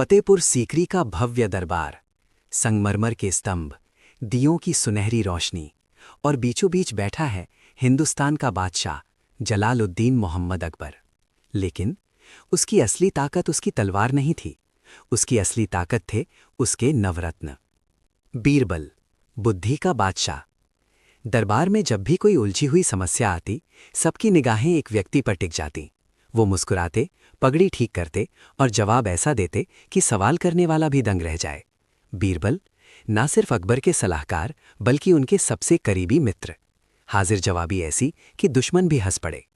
फतेहपुर सीकरी का भव्य दरबार, संगमरमर के स्तंभ, दियों की सुनहरी रोशनी और बीचों बीच बैठा है हिंदुस्तान का बादशाह जलालुद्दीन मोहम्मद अकबर। लेकिन उसकी असली ताकत उसकी तलवार नहीं थी, उसकी असली ताकत थे उसके नवरत्न। बीरबल, बुद्धि का बादशाह। दरबार में जब भी कोई उलझी हुई समस्या आती, सबकी निगाहें एक व्यक्ति पर टिक जाती। वो मुस्कुराते, पगड़ी ठीक करते और जवाब ऐसा देते कि सवाल करने वाला भी दंग रह जाए। बीरबल ना सिर्फ अकबर के सलाहकार बल्कि उनके सबसे करीबी मित्र। हाजिर जवाबी ऐसी कि दुश्मन भी हंस पड़े।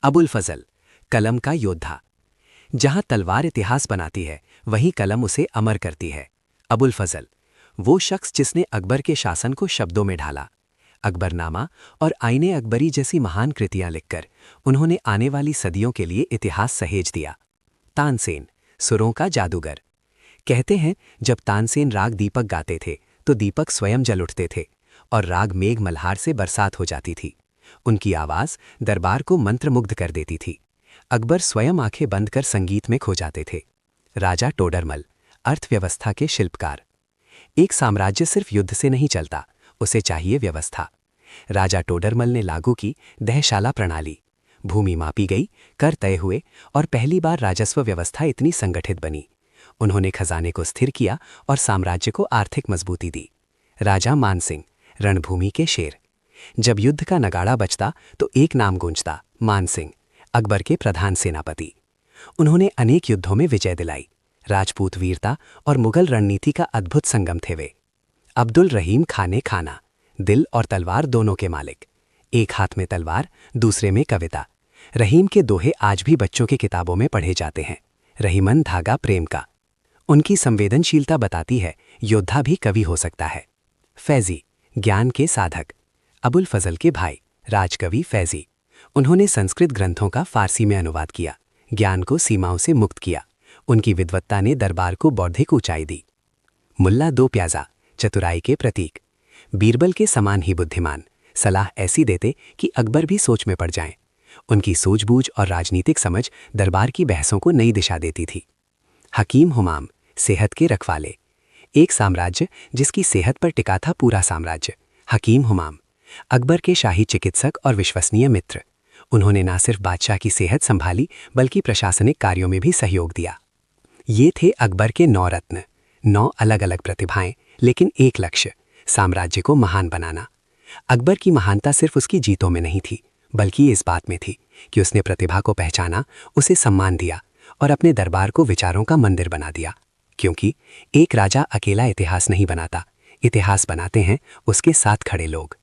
अबुल फजल, कलम का योद्धा। जहां तलवार इतिहास बनाती है, वहीं कलम उसे अमर करती है। अबुल फजल, वो शख्स जिसने अकबर के शासन को शब्दों में ढाला। अकबरनामा और आईने अकबरी जैसी महान कृतियां लिखकर उन्होंने आने वाली सदियों के लिए इतिहास सहेज दिया। तानसेन, सुरों का जादूगर। कहते हैं जब तानसेन राग दीपक गाते थे तो दीपक स्वयं जल उठते थे और राग मेघ मल्हार से बरसात हो जाती थी। उनकी आवाज दरबार को मंत्रमुग्ध कर देती थी। अकबर स्वयं आंखें बंद कर संगीत में खो जाते थे। राजा टोडरमल, अर्थव्यवस्था के शिल्पकार। एक साम्राज्य सिर्फ युद्ध से नहीं चलता, उसे चाहिए व्यवस्था। राजा टोडरमल ने लागू की दहशाला प्रणाली। भूमि मापी गई, कर तय हुए और पहली बार राजस्व व्यवस्था इतनी संगठित बनी। उन्होंने खजाने को स्थिर किया और साम्राज्य को आर्थिक मजबूती दी। राजा मानसिंह, रणभूमि के शेर। जब युद्ध का नगाड़ा बजता तो एक नाम गूंजता, मानसिंह, अकबर के प्रधान सेनापति। उन्होंने अनेक युद्धों में विजय दिलाई। राजपूत वीरता और मुगल रणनीति का अद्भुत संगम थे वे। अब्दुल रहीम खाने खाना, दिल और तलवार दोनों के मालिक। एक हाथ में तलवार, दूसरे में कविता। रहीम के दोहे आज भी बच्चों की किताबों में पढ़े जाते हैं। रहीमन धागा प्रेम का। उनकी संवेदनशीलता बताती है योद्धा भी कवि हो सकता है। फैजी, ज्ञान के साधक। अबुल फजल के भाई, राजकवि फैजी। उन्होंने संस्कृत ग्रंथों का फारसी में अनुवाद किया, ज्ञान को सीमाओं से मुक्त किया। उनकी विद्वत्ता ने दरबार को बौद्धिक ऊंचाई दी। मुल्ला दो प्याजा, चतुराई के प्रतीक। बीरबल के समान ही बुद्धिमान, सलाह ऐसी देते कि अकबर भी सोच में पड़ जाएं। उनकी सूझबूझ और राजनीतिक समझ दरबार की बहसों को नई दिशा देती थी। हकीम हुमाम, सेहत के रखवाले। एक साम्राज्य जिसकी सेहत पर टिका था पूरा साम्राज्य। हकीम हुमाम, अकबर के शाही चिकित्सक और विश्वसनीय मित्र। उन्होंने न सिर्फ बादशाह की सेहत संभाली बल्कि प्रशासनिक कार्यों में भी सहयोग दिया। ये थे अकबर के 9 रत्न, 9 अलग अलग प्रतिभाएं, लेकिन एक लक्ष्य, साम्राज्य को महान बनाना। अकबर की महानता सिर्फ उसकी जीतों में नहीं थी, बल्कि इस बात में थी कि उसने प्रतिभा को पहचाना, उसे सम्मान दिया और अपने दरबार को विचारों का मंदिर बना दिया। क्योंकि एक राजा अकेला इतिहास नहीं बनाता, इतिहास बनाते हैं उसके साथ खड़े लोग।